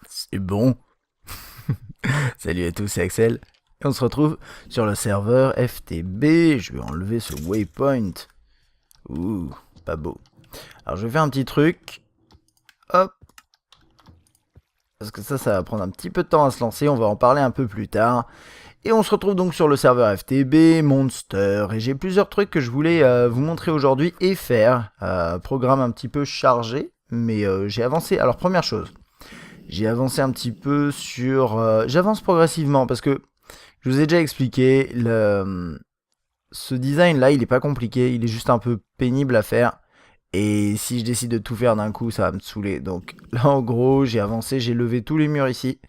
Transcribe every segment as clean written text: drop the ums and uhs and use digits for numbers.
C'est bon. Salut à tous, c'est Axel. Et on se retrouve sur le serveur FTB. Je vais enlever ce waypoint. Ouh, pas beau. Alors je vais faire un petit truc. Hop. Parce que ça va prendre un petit peu de temps à se lancer. On va en parler un peu plus tard. Et on se retrouve donc sur le serveur FTB, Monster. Et j'ai plusieurs trucs que je voulais vous montrer aujourd'hui et faire. Programme un petit peu chargé. Mais j'ai avancé. Alors première chose. J'ai avancé un petit peu sur... J'avance progressivement parce que je vous ai déjà expliqué, ce design là il est pas compliqué, il est juste un peu pénible à faire. Et si je décide de tout faire d'un coup, ça va me saouler. Donc là en gros j'ai avancé, j'ai levé tous les murs ici.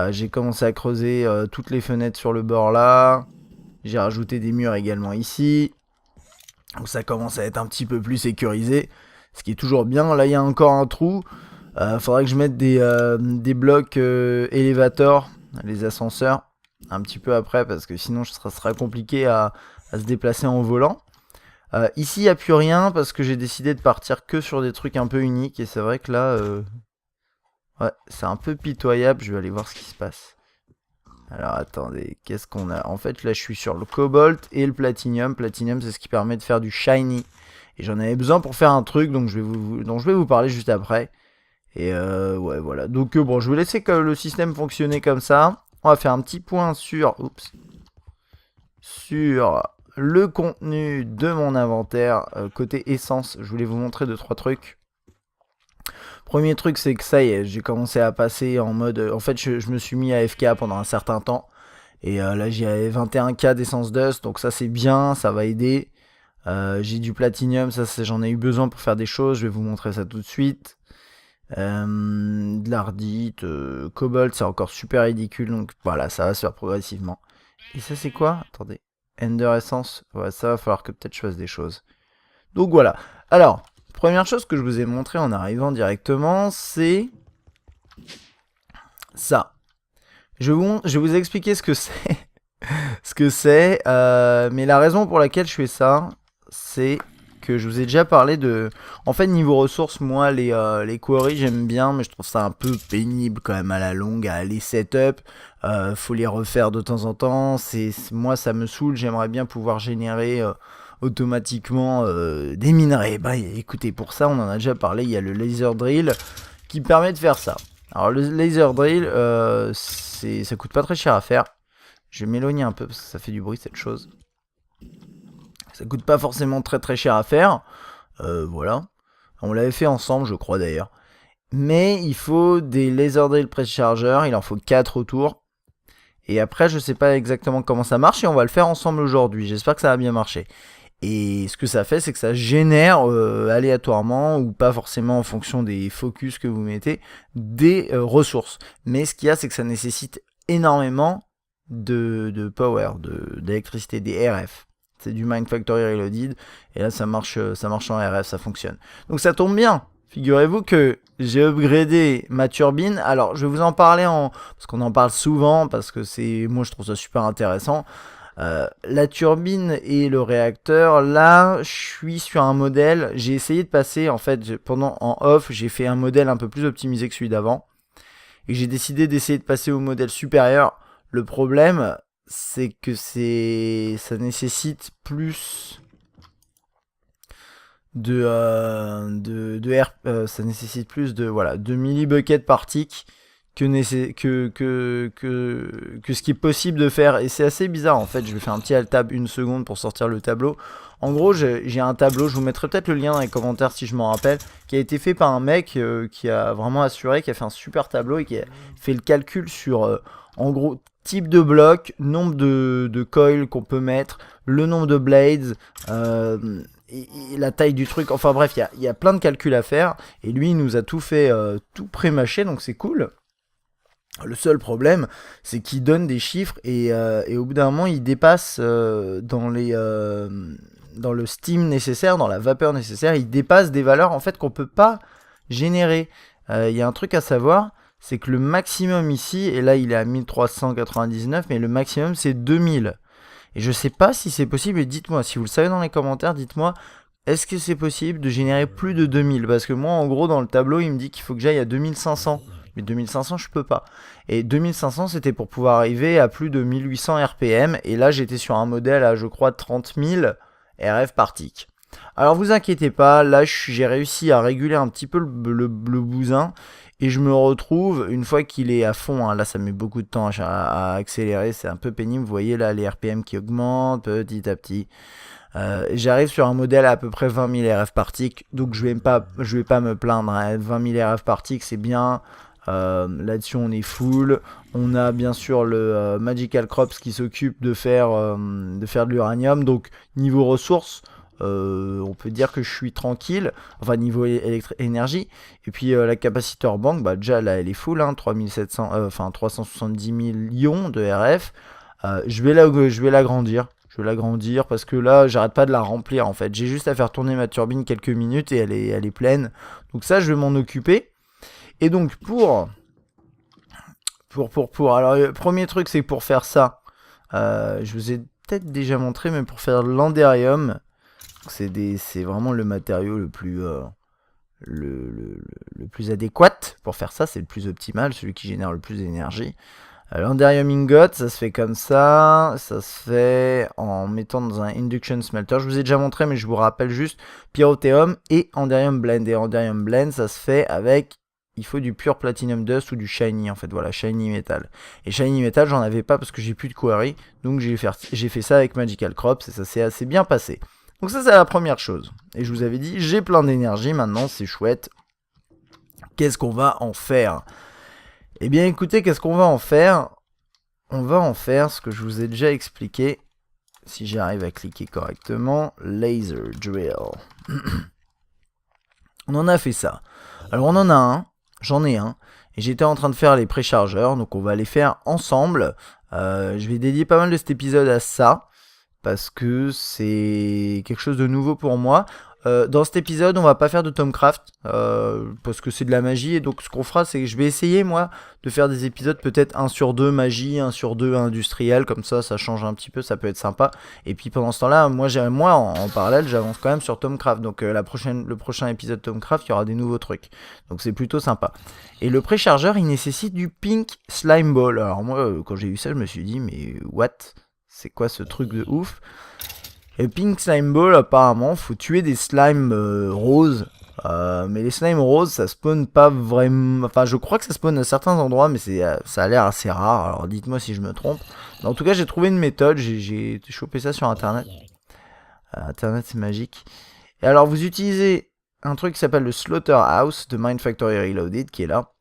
J'ai commencé à creuser toutes les fenêtres sur le bord là. J'ai rajouté des murs également ici. Donc ça commence à être un petit peu plus sécurisé. Ce qui est toujours bien. Là il y a encore un trou. Faudrait que je mette des blocs élévateurs, les ascenseurs, un petit peu après, parce que sinon ça sera compliqué à se déplacer en volant. Ici, il n'y a plus rien, parce que j'ai décidé de partir que sur des trucs un peu uniques, et c'est vrai que là, ouais, c'est un peu pitoyable, je vais aller voir ce qui se passe. Alors attendez, qu'est-ce qu'on a? En fait, là, je suis sur le cobalt et le platinium. Platinium, c'est ce qui permet de faire du shiny. Et j'en avais besoin pour faire un truc, donc dont je vais vous parler juste après. Et ouais, voilà. Donc bon, je vais laisser que le système fonctionner comme ça. On va faire un petit point sur le contenu de mon inventaire. Côté essence, je voulais vous montrer 2-3 trucs. Premier truc, c'est que ça y est, j'ai commencé à passer en mode... En fait, je me suis mis à FK pendant un certain temps. Et là, j'ai 21K d'essence dust. Donc ça, c'est bien, ça va aider. J'ai du platinium, ça j'en ai eu besoin pour faire des choses. Je vais vous montrer ça tout de suite. De l'ardite, cobalt, c'est encore super ridicule, donc voilà, ça va se faire progressivement. Et ça c'est quoi? Attendez, Ender Essence, ouais, ça va falloir que peut-être je fasse des choses. Donc voilà, alors, première chose que je vous ai montré en arrivant directement, c'est ça. Je vais vous expliquer ce que c'est, mais la raison pour laquelle je fais ça, c'est que je vous ai déjà parlé de... En fait, niveau ressources, moi, les quarries, j'aime bien, mais je trouve ça un peu pénible quand même à la longue, à aller setup. Faut les refaire de temps en temps. Moi, ça me saoule, j'aimerais bien pouvoir générer automatiquement des minerais. Bah, écoutez, pour ça, on en a déjà parlé, il y a le laser drill qui permet de faire ça. Alors, le laser drill, ça coûte pas très cher à faire. Je vais m'éloigner un peu parce que ça fait du bruit, cette chose. Ça coûte pas forcément très cher à faire. Voilà. On l'avait fait ensemble, je crois d'ailleurs. Mais il faut des laser drill press charger. Il en faut 4 autour. Et après, je sais pas exactement comment ça marche. Et on va le faire ensemble aujourd'hui. J'espère que ça va bien marcher. Et ce que ça fait, c'est que ça génère aléatoirement, ou pas forcément en fonction des focus que vous mettez, des ressources. Mais ce qu'il y a, c'est que ça nécessite énormément de power, d'électricité, des RF. C'est du Mine Factory Reloaded. Et là, ça marche en RF, ça fonctionne. Donc ça tombe bien. Figurez-vous que j'ai upgradé ma turbine. Alors, je vais vous en parler parce qu'on en parle souvent, parce que moi, je trouve ça super intéressant. La turbine et le réacteur, là, je suis sur un modèle. J'ai essayé de passer, en fait, en off, j'ai fait un modèle un peu plus optimisé que celui d'avant. Et j'ai décidé d'essayer de passer au modèle supérieur. Le problème, c'est que ça nécessite plus ça nécessite plus de millibuckets par tick que ce qui est possible de faire. Et c'est assez bizarre en fait. Je vais faire un petit alt tab une seconde pour sortir le tableau. En gros, j'ai un tableau, je vous mettrai peut-être le lien dans les commentaires si je m'en rappelle, qui a été fait par un mec qui a vraiment assuré, qui a fait un super tableau et qui a fait le calcul sur, en gros, type de bloc, nombre de coils qu'on peut mettre, le nombre de blades, et la taille du truc. Enfin bref, il y a plein de calculs à faire. Et lui, il nous a tout fait, tout pré-mâché, donc c'est cool. Le seul problème, c'est qu'il donne des chiffres et au bout d'un moment, il dépasse dans le steam nécessaire, dans la vapeur nécessaire, il dépasse des valeurs en fait qu'on peut pas générer. Il y a un truc à savoir, c'est que le maximum ici, et là il est à 1399, mais le maximum c'est 2000. Et je sais pas si c'est possible, et dites-moi, si vous le savez dans les commentaires, dites-moi est-ce que c'est possible de générer plus de 2000? Parce que moi, en gros, dans le tableau, il me dit qu'il faut que j'aille à 2500. Mais 2500, je peux pas. Et 2500, c'était pour pouvoir arriver à plus de 1800 RPM. Et là, j'étais sur un modèle à, je crois, 30 000 RF par tick. Alors, vous inquiétez pas, là, j'ai réussi à réguler un petit peu le bousin. Et je me retrouve, une fois qu'il est à fond, hein, là ça met beaucoup de temps à accélérer, c'est un peu pénible, vous voyez là les RPM qui augmentent petit à petit. J'arrive sur un modèle à peu près 20 000 RF par tick, donc je vais pas me plaindre, hein. 20 000 RF par tick c'est bien, là-dessus on est full. On a bien sûr le Magical Crops qui s'occupe de faire de l'uranium, donc niveau ressources, on peut dire que je suis tranquille, enfin niveau énergie. Et puis la capacitor bank, bah déjà là elle est full, hein, 370 millions de RF. Je vais l'agrandir. Je vais l'agrandir parce que là j'arrête pas de la remplir en fait. J'ai juste à faire tourner ma turbine quelques minutes et elle est pleine. Donc ça je vais m'en occuper. Et donc alors le premier truc c'est pour faire ça. Je vous ai peut-être déjà montré, mais pour faire de l'andérium, c'est vraiment le matériau le plus le plus adéquat pour faire ça, c'est le plus optimal, celui qui génère le plus d'énergie. L'andérium ingot, ça se fait comme ça se fait en mettant dans un induction smelter. Je vous ai déjà montré, mais je vous rappelle juste, pyrotheum et andérium blend. Et andérium blend, ça se fait avec, il faut du pur platinum dust ou du shiny en fait, voilà, shiny metal. Et shiny metal, j'en avais pas parce que j'ai plus de quarry, donc j'ai fait ça avec Magical Crops et ça s'est assez bien passé. Donc ça c'est la première chose. Et je vous avais dit, j'ai plein d'énergie maintenant, c'est chouette. Qu'est-ce qu'on va en faire? Eh bien écoutez, qu'est-ce qu'on va en faire? On va en faire ce que je vous ai déjà expliqué. Si j'arrive à cliquer correctement, laser drill. On en a fait ça. Alors on en a un, j'en ai un. Et j'étais en train de faire les préchargeurs, donc on va les faire ensemble. Je vais dédier pas mal de cet épisode à ça, parce que c'est quelque chose de nouveau pour moi. Dans cet épisode, on va pas faire de Tomcraft, parce que c'est de la magie, et donc ce qu'on fera, c'est que je vais essayer, moi, de faire des épisodes peut-être 1 sur 2 magie, 1 sur 2 industriel, comme ça change un petit peu, ça peut être sympa. Et puis pendant ce temps-là, moi en parallèle, j'avance quand même sur Tomcraft, donc le prochain épisode Tomcraft, il y aura des nouveaux trucs, donc c'est plutôt sympa. Et le préchargeur, il nécessite du Pink Slime Ball. Alors moi, quand j'ai vu ça, je me suis dit, mais what? C'est quoi ce truc de ouf? Et Pink Slime Ball, apparemment, faut tuer des slimes roses. Mais les slimes roses, ça spawn pas vraiment. Enfin, je crois que ça spawn à certains endroits, mais ça a l'air assez rare. Alors dites-moi si je me trompe. Mais en tout cas, j'ai trouvé une méthode. J'ai chopé ça sur internet. Internet, c'est magique. Et alors, vous utilisez un truc qui s'appelle le Slaughterhouse de Mindfactory Reloaded, qui est là.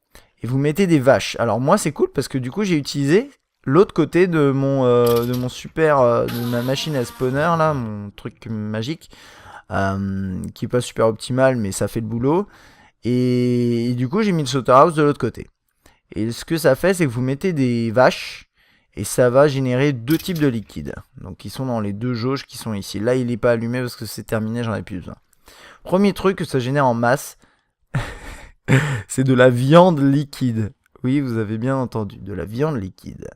Et vous mettez des vaches. Alors, moi, c'est cool parce que du coup, j'ai utilisé l'autre côté de mon super de ma machine à spawner là, mon truc magique, qui est pas super optimal mais ça fait le boulot. Et du coup j'ai mis le slaughterhouse de l'autre côté. Et ce que ça fait, c'est que vous mettez des vaches et ça va générer deux types de liquides. Donc ils sont dans les deux jauges qui sont ici. Là il n'est pas allumé parce que c'est terminé, j'en ai plus besoin. Premier truc que ça génère en masse, c'est de la viande liquide. Oui, vous avez bien entendu, de la viande liquide.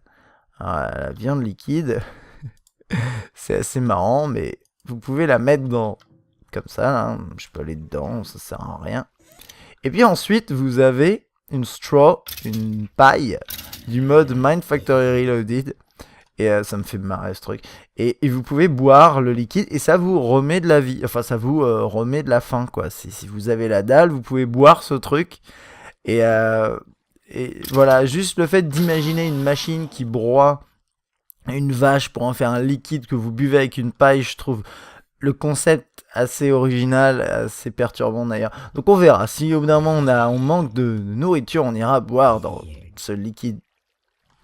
Alors, la viande liquide, c'est assez marrant, mais vous pouvez la mettre dans, comme ça, là, je peux aller dedans, ça sert à rien. Et puis ensuite, vous avez une straw, une paille, du mode Mindfactory Reloaded, et ça me fait marrer ce truc. Et vous pouvez boire le liquide, et ça vous remet de la vie, enfin ça vous remet de la faim, quoi. Si vous avez la dalle, vous pouvez boire ce truc, et voilà, juste le fait d'imaginer une machine qui broie une vache pour en faire un liquide que vous buvez avec une paille, je trouve le concept assez original, assez perturbant d'ailleurs. Donc on verra, si au bout d'un moment on manque de nourriture, on ira boire dans ce liquide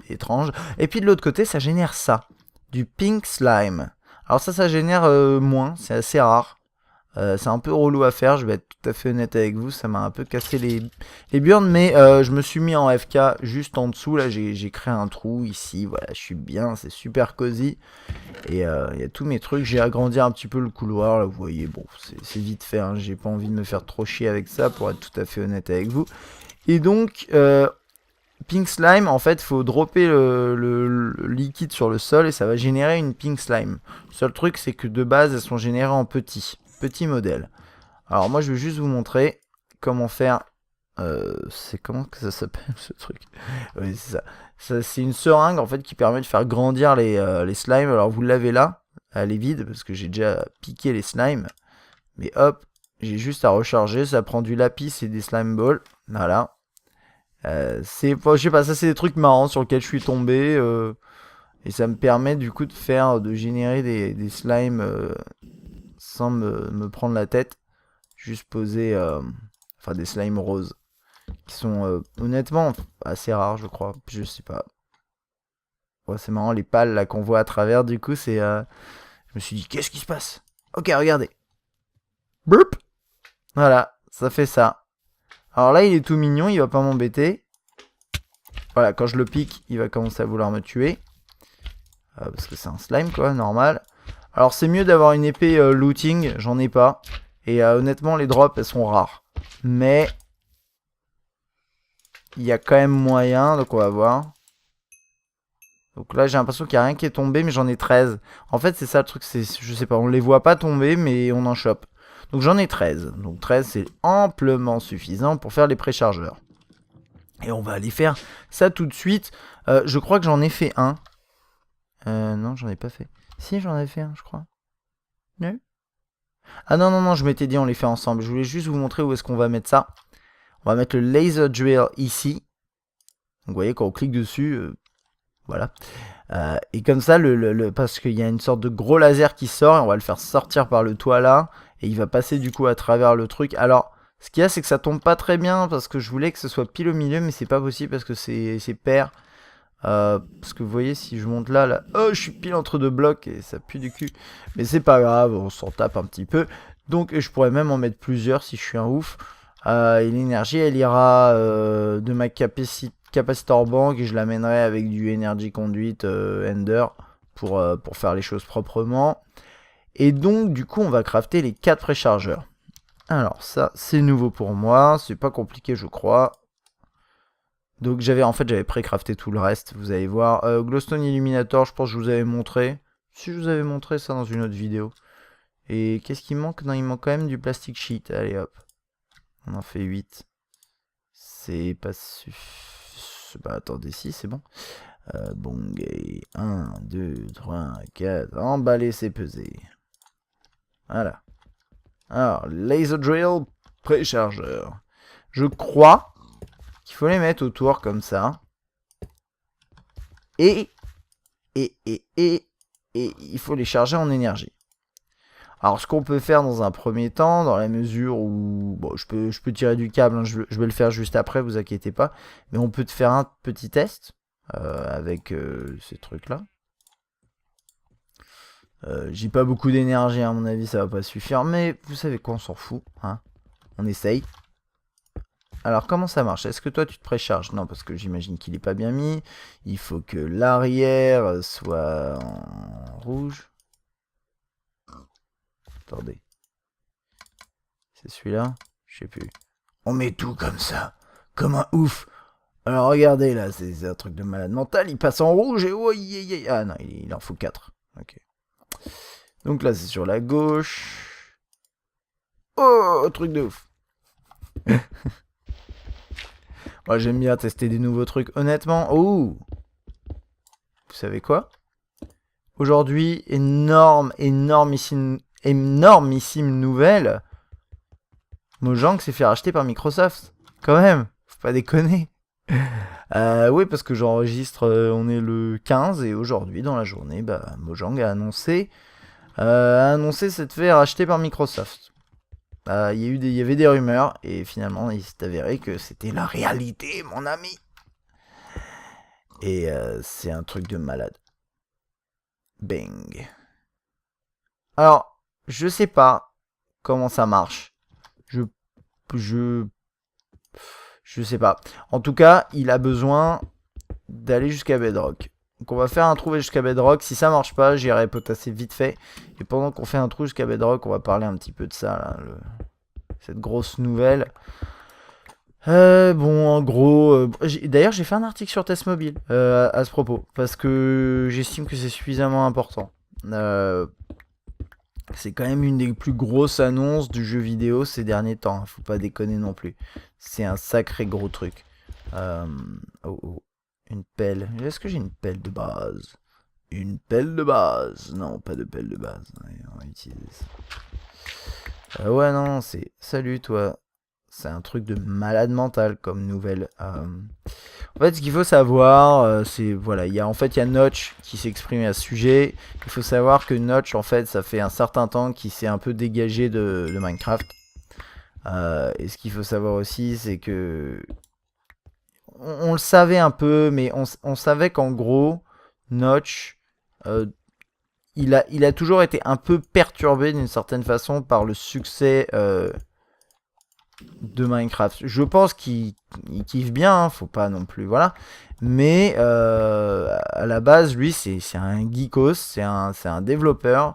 étrange. Et puis de l'autre côté, ça génère ça, du pink slime. Alors ça génère moins, c'est assez rare. C'est un peu relou à faire, je vais être tout à fait honnête avec vous, ça m'a un peu cassé les burnes, mais je me suis mis en FK juste en dessous, là j'ai créé un trou ici, voilà, je suis bien, c'est super cosy, et il y a tous mes trucs, j'ai agrandi un petit peu le couloir, là vous voyez, bon, c'est vite fait, hein, j'ai pas envie de me faire trop chier avec ça, pour être tout à fait honnête avec vous, et donc, pink slime, en fait, faut dropper le liquide sur le sol, et ça va générer une pink slime. Le seul truc, c'est que de base, elles sont générées en petits petit modèle. Alors moi je vais juste vous montrer comment faire. C'est comment que ça s'appelle ce truc? Oui, c'est ça. C'est une seringue en fait qui permet de faire grandir les slimes. Alors vous l'avez là, elle est vide parce que j'ai déjà piqué les slimes. Mais hop, j'ai juste à recharger. Ça prend du lapis et des slime balls. Voilà. Je sais pas, ça c'est des trucs marrants sur lesquels je suis tombé. Et ça me permet du coup de générer des slimes sans me prendre la tête. Juste poser enfin des slimes roses. Qui sont honnêtement assez rares je crois. Je sais pas. Ouais, c'est marrant les pales là qu'on voit à travers du coup c'est... Je me suis dit qu'est-ce qui se passe? Ok regardez. Burp. Voilà, ça fait ça. Alors là il est tout mignon, il va pas m'embêter. Voilà, quand je le pique, il va commencer à vouloir me tuer. Parce que c'est un slime quoi, normal. Alors c'est mieux d'avoir une épée looting, j'en ai pas. Et honnêtement les drops elles sont rares. Mais il y a quand même moyen, donc on va voir. Donc là j'ai l'impression qu'il n'y a rien qui est tombé, mais j'en ai 13. En fait c'est ça le truc, je sais pas, on les voit pas tomber, mais on en chope. Donc j'en ai 13. Donc 13 c'est amplement suffisant pour faire les préchargeurs. Et on va aller faire ça tout de suite. Je crois que j'en ai fait un. Non j'en ai pas fait. Si j'en ai fait un je crois. Non. Ah non non non je m'étais dit on les fait ensemble. Je voulais juste vous montrer où est-ce qu'on va mettre ça. On va mettre le laser drill ici. Donc vous voyez quand on clique dessus, voilà. Et comme ça, parce qu'il y a une sorte de gros laser qui sort, et on va le faire sortir par le toit là, et il va passer du coup à travers le truc. Alors, ce qu'il y a, c'est que ça tombe pas très bien, parce que je voulais que ce soit pile au milieu, mais c'est pas possible parce que c'est pair. Parce que vous voyez, si je monte là, oh, je suis pile entre deux blocs, et ça pue du cul. Mais c'est pas grave, on s'en tape un petit peu. Donc, je pourrais même en mettre plusieurs si je suis un ouf. Et l'énergie, elle ira de ma capacitor bank et je l'amènerai avec du energy conduit ender pour faire les choses proprement. Et donc, du coup, on va crafter les 4 préchargeurs. Alors, ça, c'est nouveau pour moi. C'est pas compliqué, je crois. Donc, j'avais pré-crafté tout le reste. Vous allez voir. Glowstone Illuminator, je pense que je vous avais montré. Si je vous avais montré ça dans une autre vidéo. Et qu'est-ce qu'il manque? Non, il manque quand même du plastic sheet. Allez, hop. On en fait 8. C'est pas suffisant. Bah attendez, si c'est bon. Bon, 1, 2, 3, 4. Emballer, c'est peser. Voilà. Alors, laser drill, préchargeur. Je crois qu'il faut les mettre autour comme ça. Et il faut les charger en énergie. Alors ce qu'on peut faire dans un premier temps, dans la mesure où... Bon, je peux tirer du câble, hein, je vais le faire juste après, vous inquiétez pas. Mais on peut te faire un petit test avec ces trucs-là. J'ai pas beaucoup d'énergie, à mon avis, ça va pas suffire. Mais vous savez quoi, on s'en fout. Hein, on essaye. Alors comment ça marche? Est-ce que toi tu te précharges? Non, parce que j'imagine qu'il est pas bien mis. Il faut que l'arrière soit en rouge. Attendez. C'est celui-là? Je sais plus. On met tout comme ça. Comme un ouf. Alors regardez là, c'est un truc de malade mental. Il passe en rouge et... Oh, ah non, il en faut 4. Ok. Donc là, c'est sur la gauche. Oh, truc de ouf. Moi, j'aime bien tester des nouveaux trucs. Honnêtement, oh. Vous savez quoi? Aujourd'hui, énormissime nouvelle. Mojang s'est fait racheter par Microsoft. Quand même, faut pas déconner. Oui, parce que j'enregistre, on est le 15 et aujourd'hui, dans la journée, bah, Mojang a annoncé s'être fait racheter par Microsoft. Il y avait des rumeurs et finalement, il s'est avéré que c'était la réalité, mon ami. Et c'est un truc de malade. Bang. Alors, je sais pas comment ça marche. Je sais pas. En tout cas, il a besoin d'aller jusqu'à Bedrock. Donc on va faire un trou jusqu'à Bedrock. Si ça marche pas, j'irai potasser vite fait. Et pendant qu'on fait un trou jusqu'à Bedrock, on va parler un petit peu de ça, là, cette grosse nouvelle. Bon, en gros... D'ailleurs, j'ai fait un article sur Test Mobile à ce propos. Parce que j'estime que c'est suffisamment important. C'est quand même une des plus grosses annonces du jeu vidéo ces derniers temps. Faut pas déconner non plus. C'est un sacré gros truc. Oh, oh. Une pelle. Est-ce que j'ai une pelle de base? Une pelle de base. Non, pas de pelle de base. Ouais, on va utiliser ça. Ouais, non, c'est... Salut, toi. C'est un truc de malade mental comme nouvelle. En fait, ce qu'il faut savoir, c'est... Voilà, en fait, il y a Notch qui s'est exprimé à ce sujet. Il faut savoir que Notch, en fait, ça fait un certain temps qu'il s'est un peu dégagé de Minecraft. Et ce qu'il faut savoir aussi, c'est que... On le savait un peu, mais on savait qu'en gros, Notch... il a toujours été un peu perturbé d'une certaine façon par le succès de Minecraft. Je pense qu'il kiffe bien, hein, faut pas non plus, voilà. Mais à la base, lui, c'est un geekos, c'est un développeur.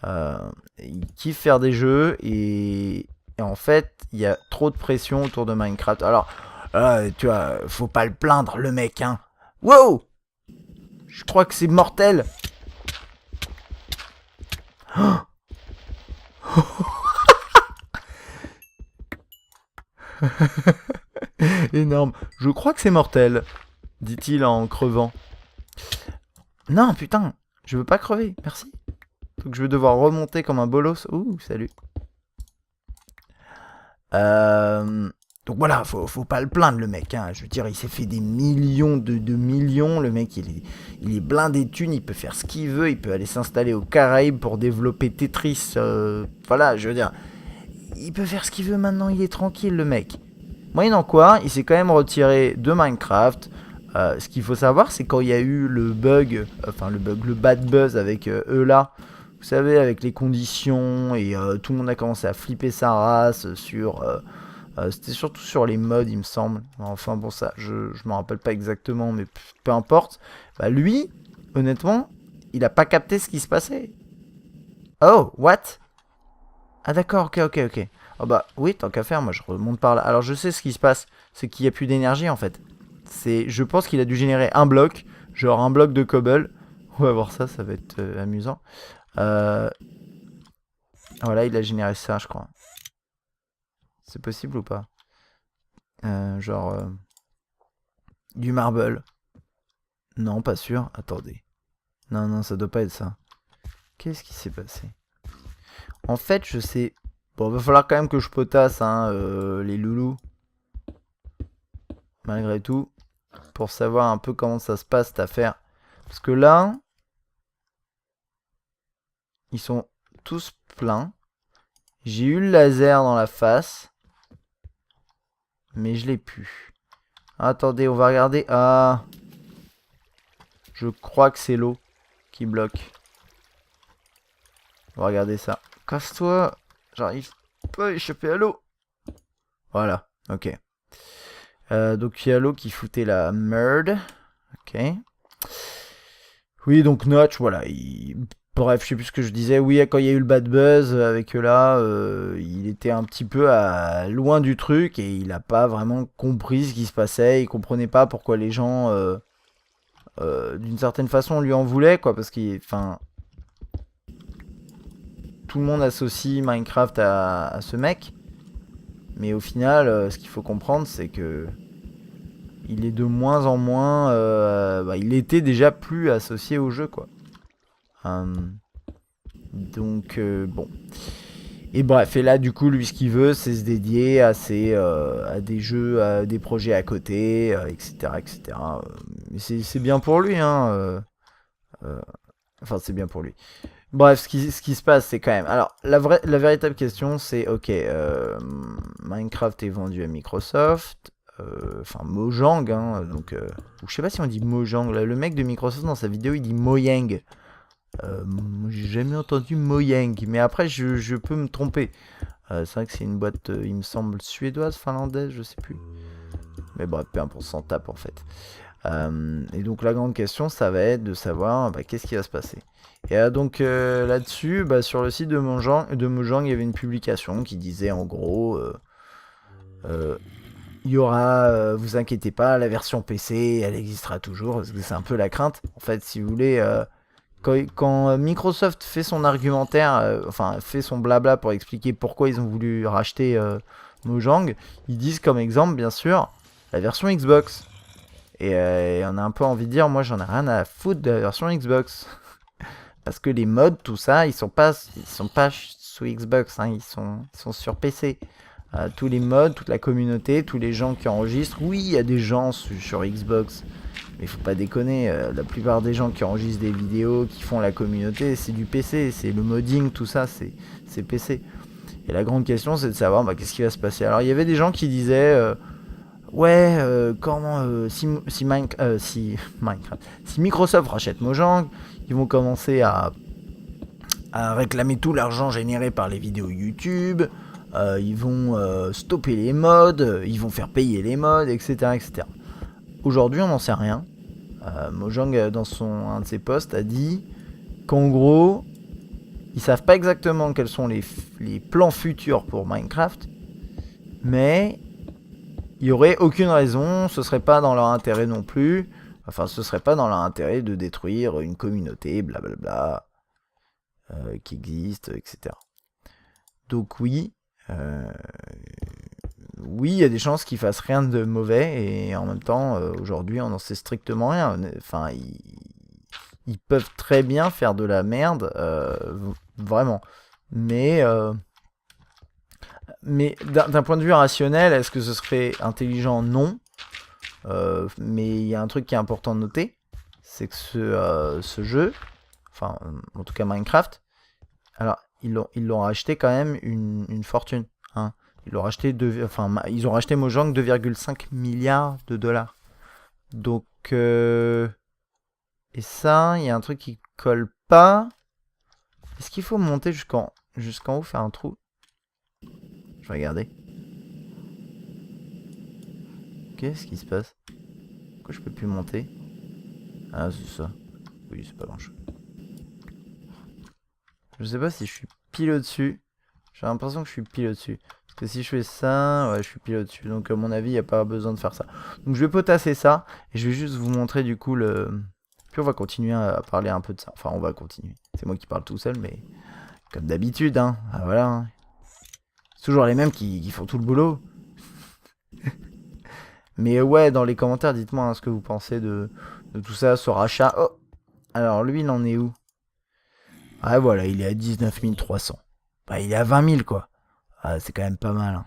Il kiffe faire des jeux et en fait, il y a trop de pression autour de Minecraft. Alors, tu vois, faut pas le plaindre, le mec, hein. Wow! Je crois que c'est mortel. Énorme. Je crois que c'est mortel, dit-il en crevant. Non, putain, je veux pas crever, merci. Donc je vais devoir remonter comme un bolos. Ouh, salut. Donc voilà, faut pas le plaindre le mec, hein. Je veux dire, il s'est fait des millions de millions. Le mec, il est blindé de thunes, il peut faire ce qu'il veut, il peut aller s'installer aux Caraïbes pour développer Tetris. Voilà, je veux dire, il peut faire ce qu'il veut maintenant, il est tranquille le mec. Moyennant quoi, il s'est quand même retiré de Minecraft. Ce qu'il faut savoir, c'est quand il y a eu le bug, le bad buzz avec eux là, vous savez, avec les conditions, et tout le monde a commencé à flipper sa race sur... c'était surtout sur les mods, il me semble. Enfin bon, ça, je me rappelle pas exactement, mais peu importe. Bah lui, honnêtement, il a pas capté ce qui se passait. Oh, what? Ah d'accord, ok. Oh bah oui, tant qu'à faire, moi je remonte par là. Alors je sais ce qui se passe, c'est qu'il n'y a plus d'énergie en fait. Je pense qu'il a dû générer un bloc, genre un bloc de cobble. On va voir ça, ça va être amusant. Voilà, il a généré ça, je crois. C'est possible ou pas? Du marble. Non, pas sûr. Attendez. Non, ça doit pas être ça. Qu'est-ce qui s'est passé? En fait, je sais... Bon, va falloir quand même que je potasse, hein, les loulous. Malgré tout. Pour savoir un peu comment ça se passe, cette affaire. Parce que là... Ils sont tous pleins. J'ai eu le laser dans la face. Mais je l'ai plus. Attendez, on va regarder. Ah. Je crois que c'est l'eau qui bloque. On va regarder ça. Casse-toi. J'arrive pas à échapper à l'eau. Voilà, ok. Donc il y a l'eau qui foutait la merde. Ok. Oui, donc Notch, voilà. Bref, je sais plus ce que je disais. Oui, quand il y a eu le bad buzz avec eux là, il était un petit peu loin du truc et il a pas vraiment compris ce qui se passait. Il comprenait pas pourquoi les gens, d'une certaine façon, lui en voulaient, quoi. Parce qu'il, enfin, tout le monde associe Minecraft à ce mec. Mais au final, ce qu'il faut comprendre, c'est que il est de moins en moins... il était déjà plus associé au jeu, quoi. Donc, bon. Et bref, et là, du coup, lui, ce qu'il veut, c'est se dédier à des jeux, à des projets à côté, etc. Mais c'est bien pour lui, hein. Enfin, c'est bien pour lui. Bref, ce qui se passe, c'est quand même... Alors, la véritable question, c'est, ok, Minecraft est vendu à Microsoft, enfin, Mojang, hein, donc... je sais pas si on dit Mojang, là, le mec de Microsoft, dans sa vidéo, il dit Mojang. J'ai jamais entendu Mojang, mais après, je peux me tromper. C'est vrai que c'est une boîte, il me semble, suédoise, finlandaise, je sais plus. Mais bref, peu importe, on s'en tape, en fait. Et donc, la grande question, ça va être de savoir, qu'est-ce qui va se passer. Et donc là-dessus, sur le site de Mojang, il y avait une publication qui disait en gros, il y aura, vous inquiétez pas, la version PC, elle existera toujours, parce que c'est un peu la crainte. En fait, si vous voulez, quand Microsoft fait son argumentaire, enfin fait son blabla pour expliquer pourquoi ils ont voulu racheter Mojang, ils disent comme exemple, bien sûr, la version Xbox. Et on a un peu envie de dire, moi j'en ai rien à foutre de la version Xbox. Parce que les mods, tout ça, ils sont pas sous Xbox, hein, ils sont sur PC. Tous les mods, toute la communauté, tous les gens qui enregistrent, oui, il y a des gens sur Xbox. Mais faut pas déconner, la plupart des gens qui enregistrent des vidéos, qui font la communauté, c'est du PC, c'est le modding, tout ça, c'est PC. Et la grande question, c'est de savoir qu'est-ce qui va se passer. Alors il y avait des gens qui disaient, ouais, si Microsoft rachète Mojang, ils vont commencer à réclamer tout l'argent généré par les vidéos YouTube, ils vont stopper les mods, ils vont faire payer les mods, etc. etc. Aujourd'hui, on n'en sait rien. Mojang, dans un de ses posts, a dit qu'en gros, ils savent pas exactement quels sont les plans futurs pour Minecraft, mais il n'y aurait aucune raison, ce serait pas dans leur intérêt non plus, enfin ce serait pas dans leur intérêt de détruire une communauté, blablabla, qui existe, etc. Donc oui, oui, il y a des chances qu'ils fassent rien de mauvais, et en même temps, aujourd'hui, on n'en sait strictement rien. Enfin, ils peuvent très bien faire de la merde, vraiment. Mais d'un point de vue rationnel, est-ce que ce serait intelligent? Non. Mais il y a un truc qui est important de noter, c'est que ce jeu, enfin, en tout cas Minecraft, alors ils l'ont racheté quand même une fortune. Hein. Ils ont racheté Mojang 2,5 milliards de dollars. Donc, et ça, il y a un truc qui colle pas. Est-ce qu'il faut monter jusqu'en haut, faire un trou? Je vais regarder. Qu'est-ce qui se passe? Pourquoi je peux plus monter? Ah, c'est ça. Oui, c'est pas grand-chose. Je sais pas si je suis pile au-dessus. J'ai l'impression que je suis pile au-dessus. Parce que si je fais ça, ouais, je suis pile au-dessus. Donc, à mon avis, il n'y a pas besoin de faire ça. Donc, je vais potasser ça. Et je vais juste vous montrer, du coup, le... Puis, on va continuer à parler un peu de ça. Enfin, on va continuer. C'est moi qui parle tout seul, mais... Comme d'habitude, hein. Ah, voilà. Hein. C'est toujours les mêmes qui font tout le boulot. Mais ouais, dans les commentaires, dites-moi hein, ce que vous pensez de tout ça, ce rachat. Oh! Alors, lui, il en est où? Ah, voilà, il est à 19 300. Bah, il est à 20 000, quoi. Ah, c'est quand même pas mal. Hein.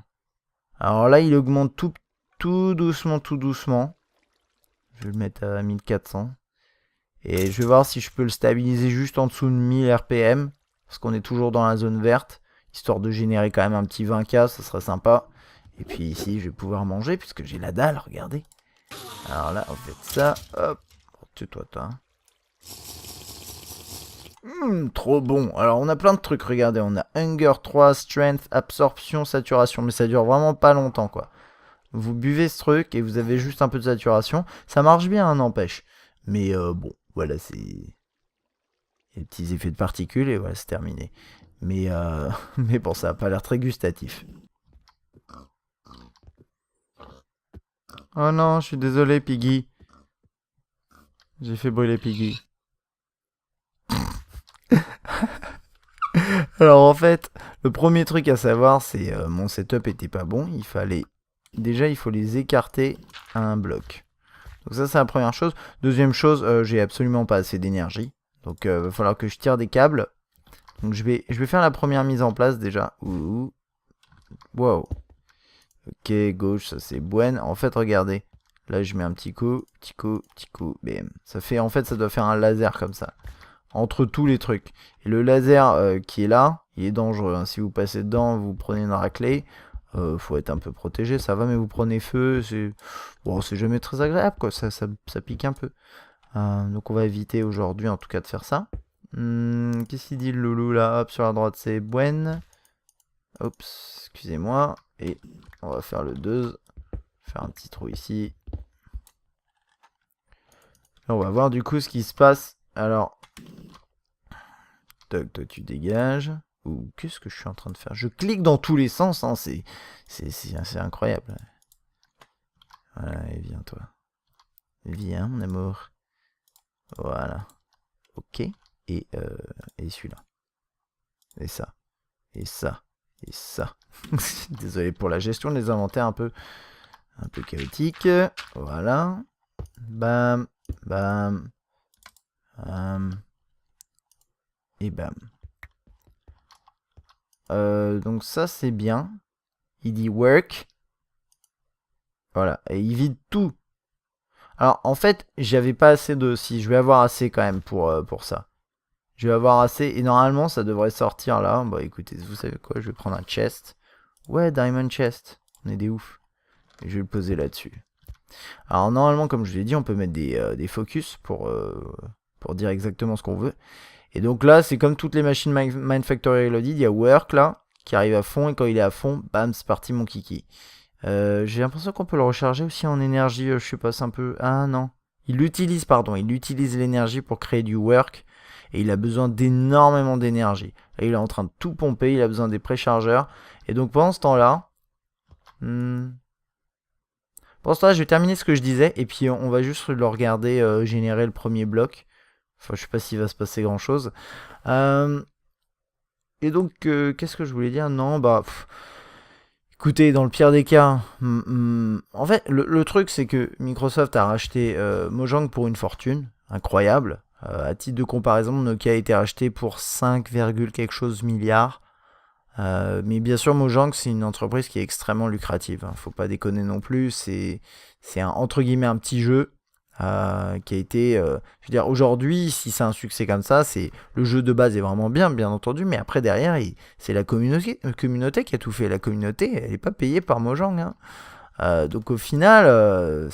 Alors là, il augmente tout doucement, tout doucement. Je vais le mettre à 1400. Et je vais voir si je peux le stabiliser juste en dessous de 1000 RPM. Parce qu'on est toujours dans la zone verte. Histoire de générer quand même un petit 20K, ça serait sympa. Et puis ici, je vais pouvoir manger puisque j'ai la dalle, regardez. Alors là, on fait ça. Hop. Tais-toi, toi. Trop bon. Alors, on a plein de trucs. Regardez, on a Hunger 3, Strength, Absorption, Saturation. Mais ça dure vraiment pas longtemps, quoi. Vous buvez ce truc et vous avez juste un peu de saturation. Ça marche bien, hein, n'empêche. Mais bon, voilà, c'est... Les petits effets de particules et voilà, c'est terminé. Mais, mais bon, ça a pas l'air très gustatif. Oh non, je suis désolé, Piggy. J'ai fait brûler Piggy. Alors en fait, le premier truc à savoir, c'est mon setup était pas bon. Il faut les écarter à un bloc. Donc ça, c'est la première chose. Deuxième chose, j'ai absolument pas assez d'énergie. Donc va falloir que je tire des câbles. Donc je vais faire la première mise en place déjà. Ouh. Wow. Ok, gauche, ça c'est bueno. En fait, regardez. Là, je mets un petit coup, petit coup, petit coup. Bam. En fait, ça doit faire un laser comme ça. Entre tous les trucs. Et le laser qui est là, il est dangereux. Hein. Si vous passez dedans, vous prenez une raclée. Faut être un peu protégé, ça va, mais vous prenez feu. C'est jamais très agréable, quoi. Ça pique un peu. Donc on va éviter aujourd'hui, en tout cas, de faire ça. Qu'est-ce qu'il dit le loulou là? Hop, sur la droite, c'est Bwen. Oups, excusez-moi. Et on va faire le 2. Faire un petit trou ici. Là, on va voir du coup ce qui se passe. Alors, toi tu dégages. Ou qu'est-ce que je suis en train de faire? Je clique dans tous les sens, hein. C'est incroyable. Voilà, et viens toi. Viens mon amour. Voilà. Ok. et celui-là. Et ça. Et ça. Et ça. Désolé pour la gestion des inventaires un peu chaotique. Voilà. Bam. Bam. Et bam. Donc ça c'est bien. Il dit work. Voilà. Et il vide tout. Alors en fait j'avais pas assez de... Si je vais avoir assez quand même pour ça. Je vais avoir assez. Et normalement ça devrait sortir là. Bah écoutez, vous savez quoi, je vais prendre un chest. Ouais, diamond chest. On est des ouf. Et je vais le poser là-dessus. Alors normalement comme je vous l'ai dit, on peut mettre des focus pour dire exactement ce qu'on veut. Et donc là, c'est comme toutes les machines Mindfactory Reloaded, il y a Work là, qui arrive à fond, et quand il est à fond, bam, c'est parti mon kiki. J'ai l'impression qu'on peut le recharger aussi en énergie, je sais pas, c'est un peu... Ah non. Il utilise l'énergie pour créer du Work, et il a besoin d'énormément d'énergie. Là, il est en train de tout pomper, il a besoin des préchargeurs, et donc pendant ce temps-là... Pour ce temps-là, je vais terminer ce que je disais, et puis on va juste le regarder générer le premier bloc. Enfin, je sais pas s'il va se passer grand chose. Et donc, qu'est-ce que je voulais dire? Non, bah... écoutez, dans le pire des cas... en fait, le truc, c'est que Microsoft a racheté Mojang pour une fortune. Incroyable. À titre de comparaison, Nokia a été racheté pour 5, quelque chose milliards. Mais bien sûr, Mojang, c'est une entreprise qui est extrêmement lucrative. Hein. Faut pas déconner non plus. C'est entre guillemets un petit jeu. Qui a été, je veux dire, aujourd'hui, si c'est un succès comme ça, c'est le jeu de base est vraiment bien entendu, mais après derrière, c'est la communauté qui a tout fait. La communauté, elle n'est pas payée par Mojang. Hein. Donc au final,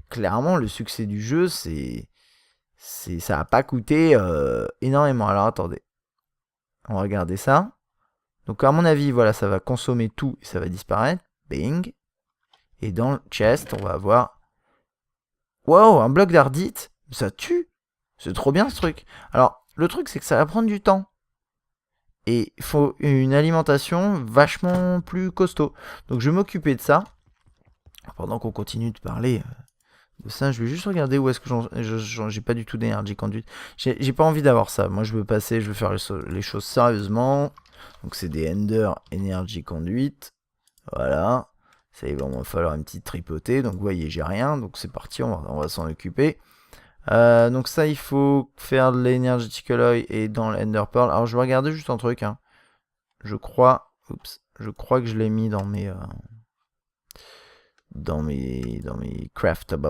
clairement le succès du jeu, ça a pas coûté énormément. Alors attendez, on va regarder ça. Donc à mon avis, voilà, ça va consommer tout et ça va disparaître. Bing. Et dans le chest, on va avoir wow, un bloc d'ardite, ça tue. C'est trop bien ce truc. Alors, le truc, c'est que ça va prendre du temps. Et il faut une alimentation vachement plus costaud. Donc, je vais m'occuper de ça. Pendant qu'on continue de parler de ça, je vais juste regarder où est-ce que j'ai pas du tout d'énergie conduite. J'ai pas envie d'avoir ça. Moi, je veux faire les choses sérieusement. Donc, c'est des Ender Energy Conduite. Voilà. Ça, il va me falloir une petite tripotée. Donc, vous voyez, j'ai rien. Donc, c'est parti, on va s'en occuper. Donc, ça, il faut faire de l'Energetic Alloy et dans l'Ender Pearl. Alors, je vais regarder juste un truc. Hein. Je crois que je l'ai mis dans mes craftables.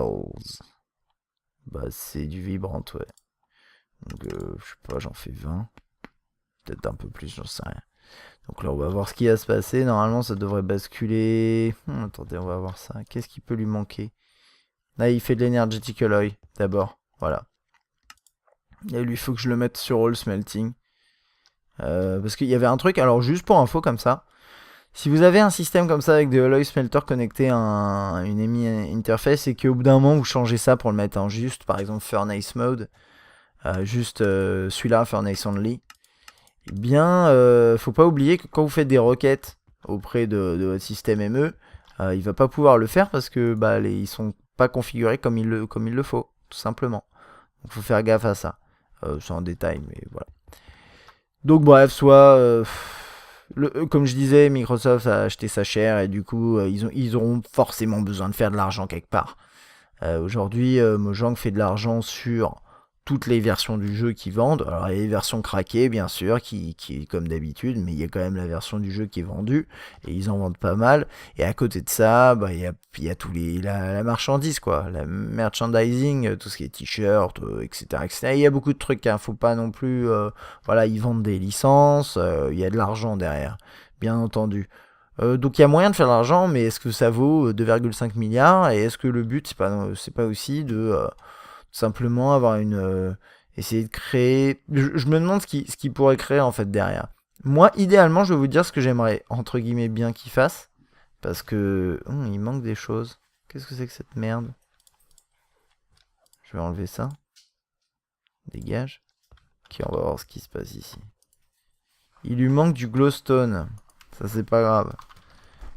Bah, c'est du vibrant, ouais. Donc, je sais pas, j'en fais 20. Peut-être un peu plus, j'en sais rien. Donc là, on va voir ce qui va se passer. Normalement, ça devrait basculer. Attendez, on va voir ça. Qu'est-ce qui peut lui manquer? Là, il fait de l'Energetic Alloy, d'abord. Voilà. Et lui, il faut que je le mette sur All Smelting. Parce qu'il y avait un truc, alors juste pour info comme ça. Si vous avez un système comme ça avec des Alloy Smelter connectés à une EMI interface et qu'au bout d'un moment, vous changez ça pour le mettre en juste, par exemple, Furnace Mode. Celui-là, Furnace Only. Eh bien, faut pas oublier que quand vous faites des requêtes auprès de votre système ME, il va pas pouvoir le faire parce que ils sont pas configurés comme il le faut, tout simplement. Donc faut faire gaffe à ça. C'est en détail, mais voilà. Donc bref, comme je disais, Microsoft a acheté sa chair et du coup, ils auront forcément besoin de faire de l'argent quelque part. Aujourd'hui, Mojang fait de l'argent sur toutes les versions du jeu qui vendent. Alors il y a les versions craquées bien sûr qui est comme d'habitude, mais il y a quand même la version du jeu qui est vendue et ils en vendent pas mal. Et à côté de ça, il y a tous la marchandise quoi, la merchandising, tout ce qui est t-shirt, etc., etc. Il y a beaucoup de trucs, hein, faut pas non plus, voilà, ils vendent des licences, il y a de l'argent derrière, bien entendu. Donc il y a moyen de faire de l'argent, mais est-ce que ça vaut 2,5 milliards? Et est-ce que le but c'est pas aussi de simplement avoir essayer de créer... Je me demande ce qui pourrait créer en fait derrière. Moi, idéalement, je vais vous dire ce que j'aimerais, entre guillemets, bien qu'il fasse. Parce que... il manque des choses. Qu'est-ce que c'est que cette merde? Je vais enlever ça. Dégage. Ok, on va voir ce qui se passe ici. Il lui manque du glowstone. Ça, c'est pas grave.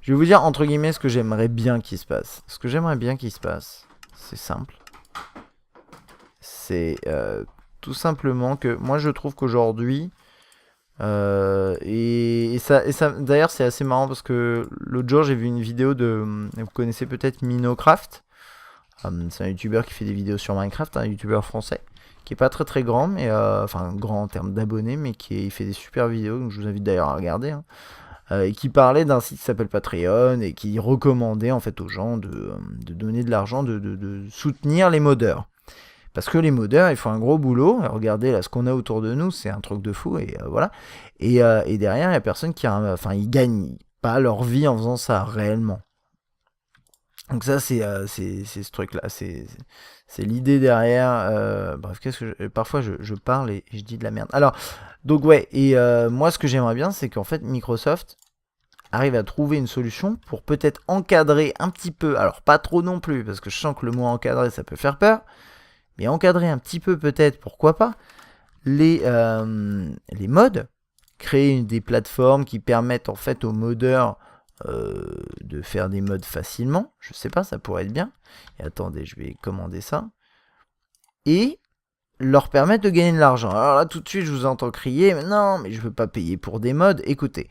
Je vais vous dire, entre guillemets, ce que j'aimerais bien qu'il se passe. Ce que j'aimerais bien qu'il se passe, c'est simple. C'est tout simplement que moi je trouve qu'aujourd'hui, ça d'ailleurs c'est assez marrant parce que l'autre jour j'ai vu une vidéo vous connaissez peut-être Minecraft. C'est un youtubeur qui fait des vidéos sur Minecraft, un youtubeur français, qui est pas très très grand, mais enfin grand en termes d'abonnés, mais il fait des super vidéos, donc je vous invite d'ailleurs à regarder, hein. Et qui parlait d'un site qui s'appelle Patreon et qui recommandait en fait aux gens de donner de l'argent, de soutenir les modeurs. Parce que les modeurs, ils font un gros boulot. Regardez là ce qu'on a autour de nous, c'est un truc de fou et voilà. Et derrière, il y a personne enfin, ils gagnent pas leur vie en faisant ça réellement. Donc ça, c'est ce truc-là, c'est l'idée derrière. Bref, parfois je parle et je dis de la merde. Alors, donc ouais, et moi ce que j'aimerais bien, c'est qu'en fait Microsoft arrive à trouver une solution pour peut-être encadrer un petit peu, alors pas trop non plus, parce que je sens que le mot encadrer, ça peut faire peur, mais encadrer un petit peu peut-être, pourquoi pas, les mods, créer des plateformes qui permettent en fait aux modeurs de faire des mods facilement, je sais pas, ça pourrait être bien. Et attendez, je vais commander ça. Et leur permettre de gagner de l'argent. Alors là, tout de suite, je vous entends crier, mais non, mais je veux pas payer pour des mods. Écoutez,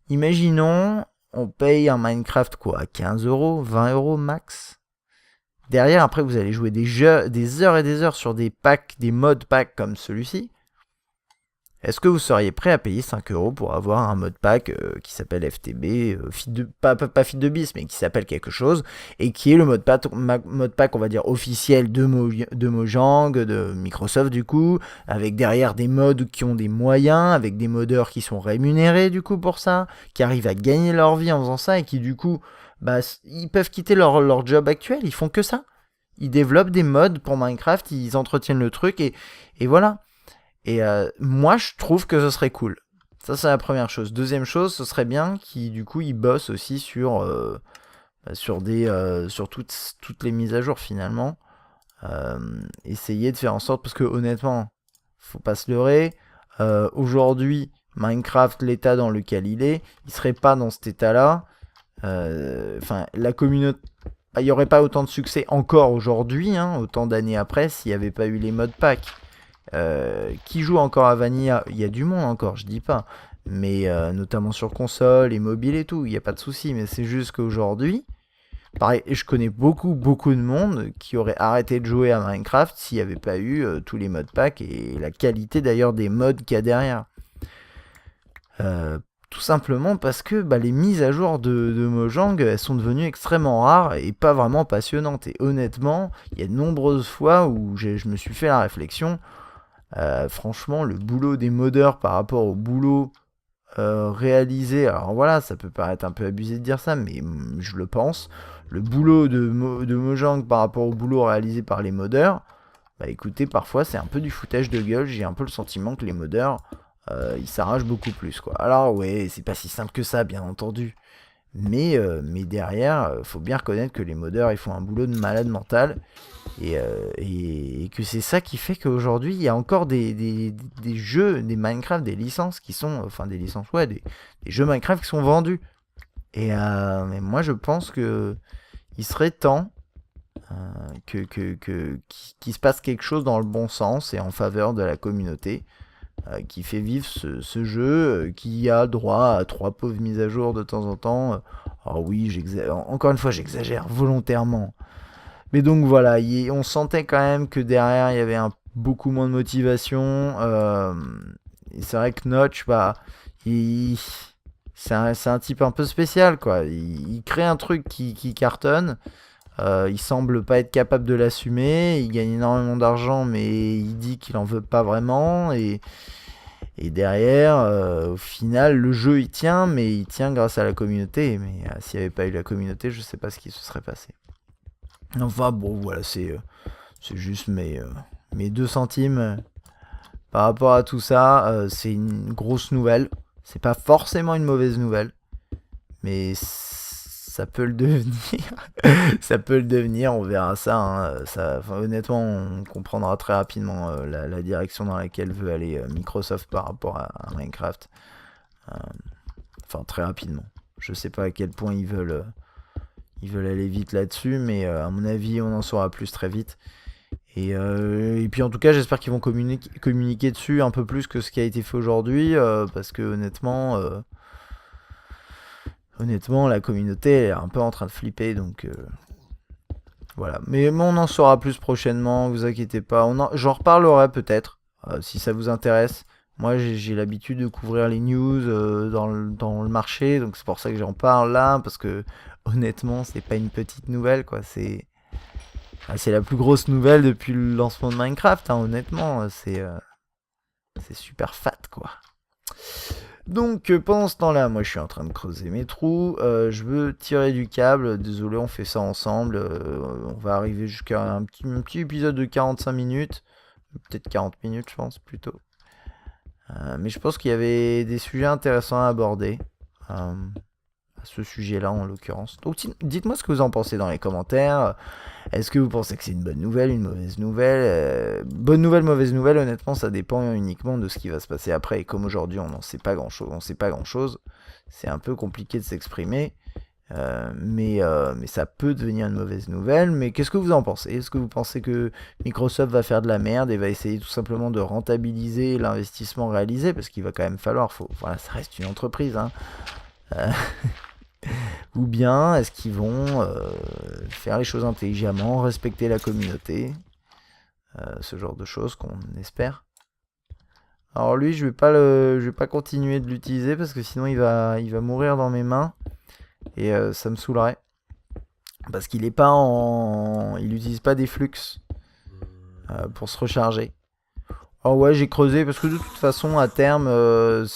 imaginons, on paye un Minecraft quoi, 15 euros, 20 euros max. Derrière, après, vous allez jouer des heures et des heures sur des packs, des mod packs comme celui-ci. Est-ce que vous seriez prêt à payer 5 euros pour avoir un mod pack qui s'appelle FTB, pas Feed de Bis, mais qui s'appelle quelque chose, et qui est le mod pack on va dire, officiel de Mojang, de Microsoft du coup, avec derrière des mods qui ont des moyens, avec des modeurs qui sont rémunérés du coup pour ça, qui arrivent à gagner leur vie en faisant ça, et qui du coup, bah, ils peuvent quitter leur job actuel, ils font que ça. Ils développent des mods pour Minecraft, ils entretiennent le truc, et voilà. Et moi, je trouve que ce serait cool. Ça, c'est la première chose. Deuxième chose, ce serait bien qu'ils, du coup, ils bossent aussi sur toutes les mises à jour, finalement. Essayer de faire en sorte, parce que honnêtement, faut pas se leurrer. Aujourd'hui, Minecraft, l'état dans lequel il serait pas dans cet état-là. Enfin, la communauté... Il n'y aurait pas autant de succès encore aujourd'hui, hein, autant d'années après, s'il n'y avait pas eu les mod packs. Qui joue encore à Vanilla? Il y a du monde encore, je dis pas, mais notamment sur console et mobile et tout, il n'y a pas de souci, mais c'est juste qu'aujourd'hui, pareil, je connais beaucoup de monde qui aurait arrêté de jouer à Minecraft s'il n'y avait pas eu tous les mod packs et la qualité d'ailleurs des mods qu'il y a derrière. Tout simplement parce que les mises à jour de Mojang, elles sont devenues extrêmement rares et pas vraiment passionnantes. Et honnêtement, il y a de nombreuses fois où je me suis fait la réflexion. Franchement, le boulot des modeurs par rapport au boulot réalisé, alors voilà, ça peut paraître un peu abusé de dire ça, mais je le pense. Le boulot de Mojang par rapport au boulot réalisé par les modeurs, écoutez, parfois c'est un peu du foutage de gueule. J'ai un peu le sentiment que les modeurs, ils s'arrachent beaucoup plus, quoi. Alors ouais, c'est pas si simple que ça, bien entendu. Mais derrière, faut bien reconnaître que les modeurs, ils font un boulot de malade mental. Et que c'est ça qui fait qu'aujourd'hui, il y a encore des jeux, des Minecraft, des licences qui sont... Enfin, des licences, ouais, des jeux Minecraft qui sont vendus. Et moi, je pense que il serait temps qu'il se passe quelque chose dans le bon sens et en faveur de la communauté. Qui fait vivre ce jeu, qui a droit à 3 pauvres mises à jour de temps en temps. Alors oui, encore une fois, j'exagère volontairement. Mais donc voilà, on sentait quand même que derrière, il y avait beaucoup moins de motivation. Et c'est vrai que Notch, c'est un type un peu spécial, quoi. Il crée un truc qui cartonne. Il semble pas être capable de l'assumer. Il gagne énormément d'argent, mais il dit qu'il en veut pas vraiment. Et derrière, au final, le jeu il tient, mais il tient grâce à la communauté. Mais s'il n'y avait pas eu la communauté, je sais pas ce qui se serait passé. Enfin bon, voilà, c'est juste mes 2 centimes par rapport à tout ça. C'est une grosse nouvelle. C'est pas forcément une mauvaise nouvelle, mais ça peut le devenir. Ça peut le devenir, on verra ça, hein. Honnêtement, on comprendra très rapidement la direction dans laquelle veut aller Microsoft par rapport à Minecraft. Enfin, très rapidement. Je sais pas à quel point ils veulent aller vite là-dessus, mais à mon avis, on en saura plus très vite. Et puis en tout cas, j'espère qu'ils vont communiquer dessus un peu plus que ce qui a été fait aujourd'hui, parce que honnêtement, la communauté est un peu en train de flipper, donc voilà. Mais on en saura plus prochainement, vous inquiétez pas. J'en reparlerai peut-être, si ça vous intéresse. Moi, j'ai l'habitude de couvrir les news dans le marché, donc c'est pour ça que j'en parle là, parce que honnêtement, c'est pas une petite nouvelle, quoi. C'est la plus grosse nouvelle depuis le lancement de Minecraft, hein, honnêtement. C'est super fat, quoi. Donc pendant ce temps-là, moi je suis en train de creuser mes trous. Je veux tirer du câble. Désolé, on fait ça ensemble. On va arriver jusqu'à un petit épisode de 45 minutes. Peut-être 40 minutes, je pense, plutôt. Mais je pense qu'il y avait des sujets intéressants à aborder. À ce sujet-là, en l'occurrence. Donc dites-moi ce que vous en pensez dans les commentaires. Est-ce que vous pensez que c'est une bonne nouvelle, une mauvaise nouvelle Bonne nouvelle, mauvaise nouvelle, honnêtement, ça dépend uniquement de ce qui va se passer après. Et comme aujourd'hui, on n'en sait pas grand-chose, c'est un peu compliqué de s'exprimer. Mais ça peut devenir une mauvaise nouvelle. Mais qu'est-ce que vous en pensez? Est-ce que vous pensez que Microsoft va faire de la merde et va essayer tout simplement de rentabiliser l'investissement réalisé? Parce qu'il va quand même falloir, voilà, ça reste une entreprise, hein. Ou bien est-ce qu'ils vont faire les choses intelligemment, respecter la communauté, ce genre de choses qu'on espère. Alors lui, je vais pas continuer de l'utiliser parce que sinon il va mourir dans mes mains et ça me saoulerait parce qu'il il utilise pas des flux pour se recharger. Oh ouais, j'ai creusé parce que de toute façon, à terme, le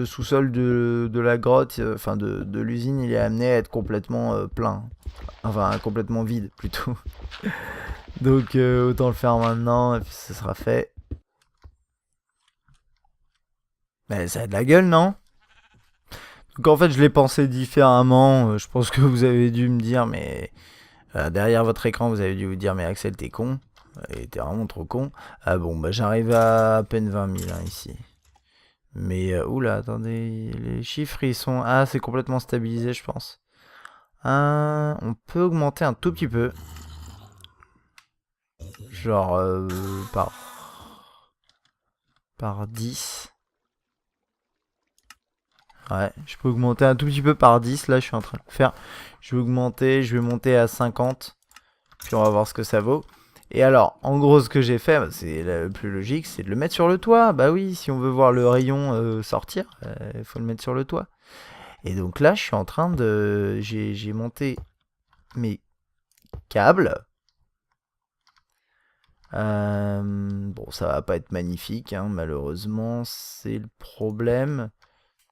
sous-sol de la grotte, enfin de l'usine, il est amené à être complètement plein. Enfin, complètement vide plutôt. Donc autant le faire maintenant et puis ça sera fait. Mais ça a de la gueule, non? Donc en fait, je l'ai pensé différemment. Je pense que vous avez dû me dire, mais derrière votre écran, vous avez dû vous dire, mais Axel, t'es con. Et t'es vraiment trop con. Ah bon, bah j'arrive à peine 20 000 hein, ici. Mais, oula, attendez, les chiffres, ils sont... Ah, c'est complètement stabilisé, je pense. On peut augmenter un tout petit peu. Genre, par 10. Ouais, je peux augmenter un tout petit peu par 10. Là, je suis en train de le faire. Je vais monter à 50. Puis on va voir ce que ça vaut. Et alors, en gros, ce que j'ai fait, c'est le plus logique, c'est de le mettre sur le toit. Bah oui, si on veut voir le rayon sortir, il faut le mettre sur le toit. Et donc là, je suis en train de... J'ai monté mes câbles. Bon, ça va pas être magnifique, hein, malheureusement, c'est le problème.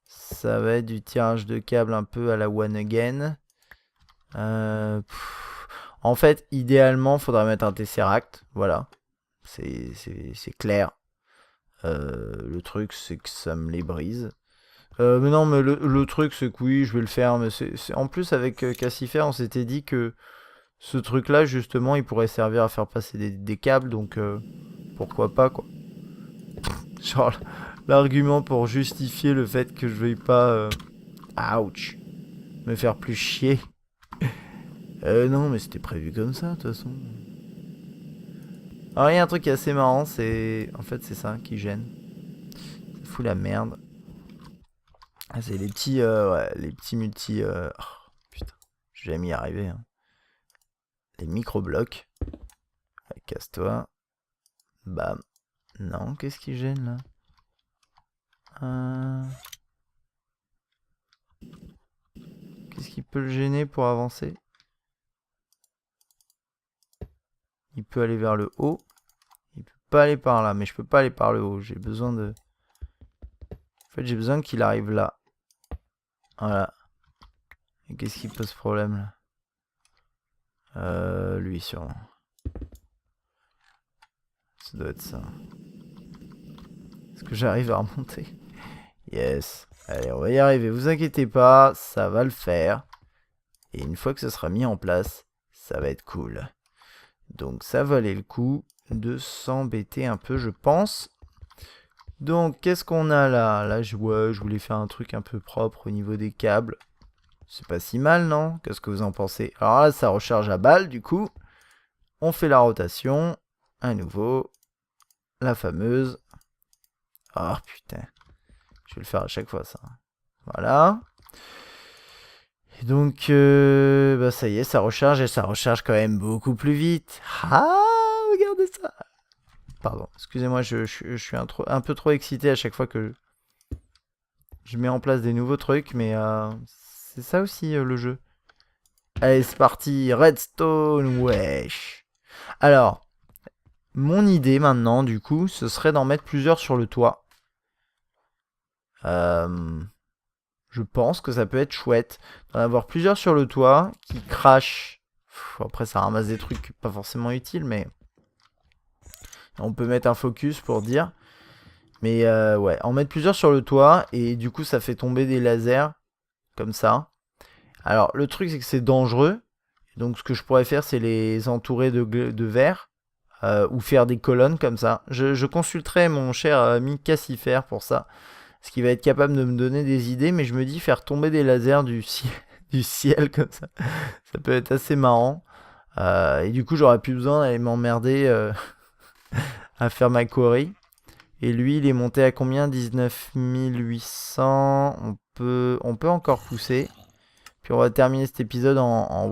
Ça va être du tirage de câbles un peu à la one again. En fait, idéalement, faudrait mettre un Tesseract, voilà. C'est clair. Le truc, c'est que ça me les brise. Mais non, mais le truc, c'est que oui, je vais le faire. Mais en plus, avec Cassifer, on s'était dit que ce truc-là, justement, il pourrait servir à faire passer des câbles. Donc, pourquoi pas, quoi. Genre, l'argument pour justifier le fait que je veuille pas... ouch. Me faire plus chier. Non, mais c'était prévu comme ça, de toute façon. Alors, il y a un truc qui est assez marrant, c'est... En fait, c'est ça qui gêne. Ça fout la merde. Ah, c'est les petits... ouais, les petits multi... Oh, putain, je vais jamais y arriver. Hein. Les micro-blocs. Allez, casse-toi. Bam. Non, qu'est-ce qui gêne, là Qu'est-ce qui peut le gêner pour avancer? Il peut aller vers le haut. Il peut pas aller par là, mais je peux pas aller par le haut. J'ai besoin de... En fait, j'ai besoin qu'il arrive là. Voilà. Et qu'est-ce qui pose problème, là? Lui, sûrement. Ça doit être ça. Est-ce que j'arrive à remonter? Yes. Allez, on va y arriver. Vous inquiétez pas, ça va le faire. Et une fois que ce sera mis en place, ça va être cool. Donc ça valait le coup de s'embêter un peu, je pense. Donc qu'est-ce qu'on a là? Là, je voulais faire un truc un peu propre au niveau des câbles. C'est pas si mal, non? Qu'est-ce que vous en pensez? Alors là, ça recharge à balle, du coup. On fait la rotation. à nouveau la fameuse. Oh putain, je vais le faire à chaque fois ça. Voilà. Et donc, bah ça y est, ça recharge et ça recharge quand même beaucoup plus vite. Ah, regardez ça. Pardon, excusez-moi, je suis un peu trop excité à chaque fois que je mets en place des nouveaux trucs, mais c'est ça aussi le jeu. Allez, c'est parti, Redstone, wesh. Alors, mon idée maintenant, du coup, ce serait d'en mettre plusieurs sur le toit. Je pense que ça peut être chouette d'en avoir plusieurs sur le toit qui crachent. Après, ça ramasse des trucs pas forcément utiles, mais on peut mettre un focus pour dire. Mais ouais, en mettre plusieurs sur le toit et du coup, ça fait tomber des lasers comme ça. Alors, le truc, c'est que c'est dangereux. Donc, ce que je pourrais faire, c'est les entourer de verre ou faire des colonnes comme ça. Je consulterai mon cher ami Cassifer pour ça. Ce qui va être capable de me donner des idées, mais je me dis faire tomber des lasers du ciel comme ça. Ça peut être assez marrant. Et du coup, j'aurais plus besoin d'aller m'emmerder à faire ma quarry. Et lui, il est monté à combien? 19 800. On peut encore pousser. Puis on va terminer cet épisode en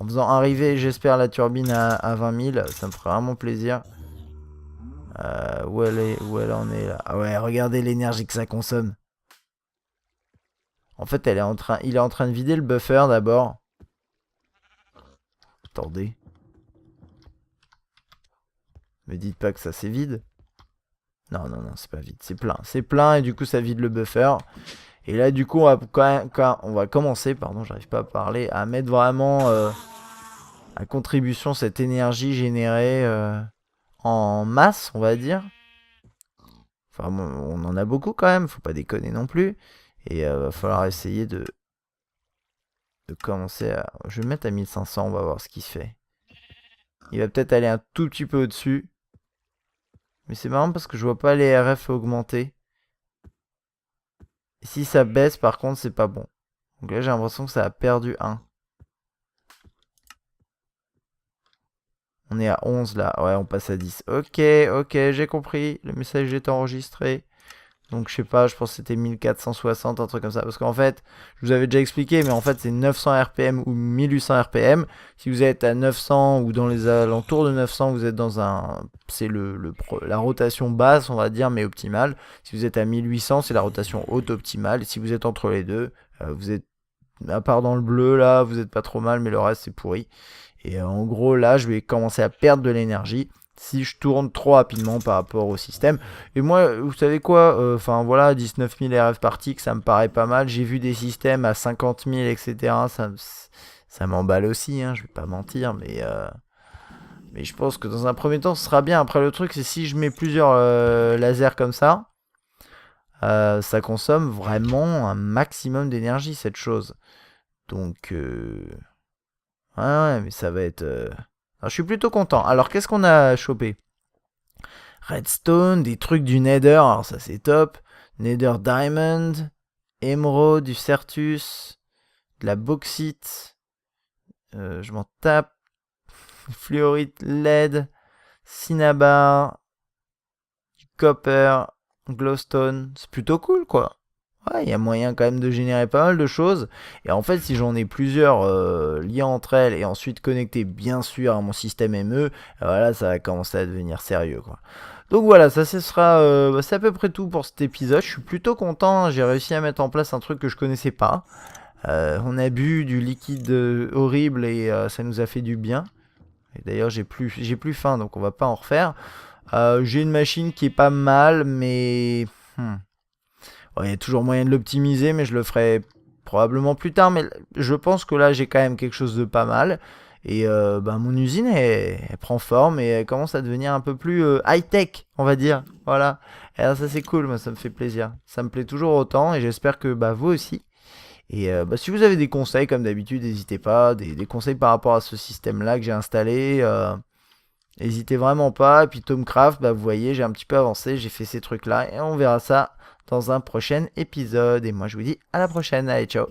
faisant arriver, j'espère, la turbine à 20 000. Ça me ferait vraiment plaisir. Où elle en est là? Ah ouais, regardez l'énergie que ça consomme. En fait, il est en train de vider le buffer d'abord. Attendez. Me dites pas que ça c'est vide. Non, c'est pas vide, c'est plein. C'est plein et du coup ça vide le buffer. Et là du coup on va commencer, pardon, j'arrive pas à parler, à mettre vraiment à contribution cette énergie générée en masse, on va dire. Enfin, on en a beaucoup quand même, faut pas déconner non plus. Et va falloir essayer de commencer à... Je vais mettre à 1500, on va voir ce qui se fait. Il va peut-être aller un tout petit peu au-dessus. Mais c'est marrant parce que je vois pas les RF augmenter. Et si ça baisse, par contre, c'est pas bon. Donc là, j'ai l'impression que ça a perdu 1. On est à 11 là. Ouais, on passe à 10. Ok, j'ai compris. Le message est enregistré. Donc je sais pas, je pense que c'était 1460, un truc comme ça. Parce qu'en fait, je vous avais déjà expliqué, mais en fait c'est 900 RPM ou 1800 RPM. Si vous êtes à 900 ou dans les alentours de 900, vous êtes dans un... C'est la rotation basse, on va dire, mais optimale. Si vous êtes à 1800, c'est la rotation haute optimale. Et si vous êtes entre les deux, vous êtes... À part dans le bleu, là, vous êtes pas trop mal, mais le reste c'est pourri. Et en gros, là, je vais commencer à perdre de l'énergie si je tourne trop rapidement par rapport au système. Et moi, vous savez quoi, enfin voilà, 19 000 RF par tick, ça me paraît pas mal. J'ai vu des systèmes à 50 000, etc. Ça m'emballe aussi, hein, je vais pas mentir, mais je pense que dans un premier temps, ce sera bien. Après, le truc, c'est si je mets plusieurs lasers comme ça, ça consomme vraiment un maximum d'énergie, cette chose. Donc, ouais, mais ça va être... Alors, je suis plutôt content. Alors, qu'est-ce qu'on a chopé? Redstone, des trucs du Nether, alors ça c'est top. Nether Diamond, Emerald, du Certus, de la bauxite. Je m'en tape. Fluorite, LED, cinnabar, du copper, glowstone. C'est plutôt cool quoi. Ouais, il y a moyen quand même de générer pas mal de choses. Et en fait, si j'en ai plusieurs liées entre elles et ensuite connectées bien sûr à mon système ME, voilà, ça va commencer à devenir sérieux quoi. Donc voilà, ça ce sera, c'est à peu près tout pour cet épisode. Je suis plutôt content, j'ai réussi à mettre en place un truc que je connaissais pas. On a bu du liquide horrible et ça nous a fait du bien. Et d'ailleurs, j'ai plus faim, donc on va pas en refaire. J'ai une machine qui est pas mal, mais... il y a toujours moyen de l'optimiser, mais je le ferai probablement plus tard. Mais je pense que là, j'ai quand même quelque chose de pas mal. Et mon usine, elle prend forme et elle commence à devenir un peu plus high-tech, on va dire. Voilà. Et alors, ça, c'est cool, moi, ça me fait plaisir. Ça me plaît toujours autant et j'espère que vous aussi. Et si vous avez des conseils, comme d'habitude, n'hésitez pas. Des conseils par rapport à ce système-là que j'ai installé. N'hésitez vraiment pas. Et puis Tomcraft, vous voyez, j'ai un petit peu avancé. J'ai fait ces trucs-là et on verra ça dans un prochain épisode. Et moi, je vous dis à la prochaine. Allez, ciao.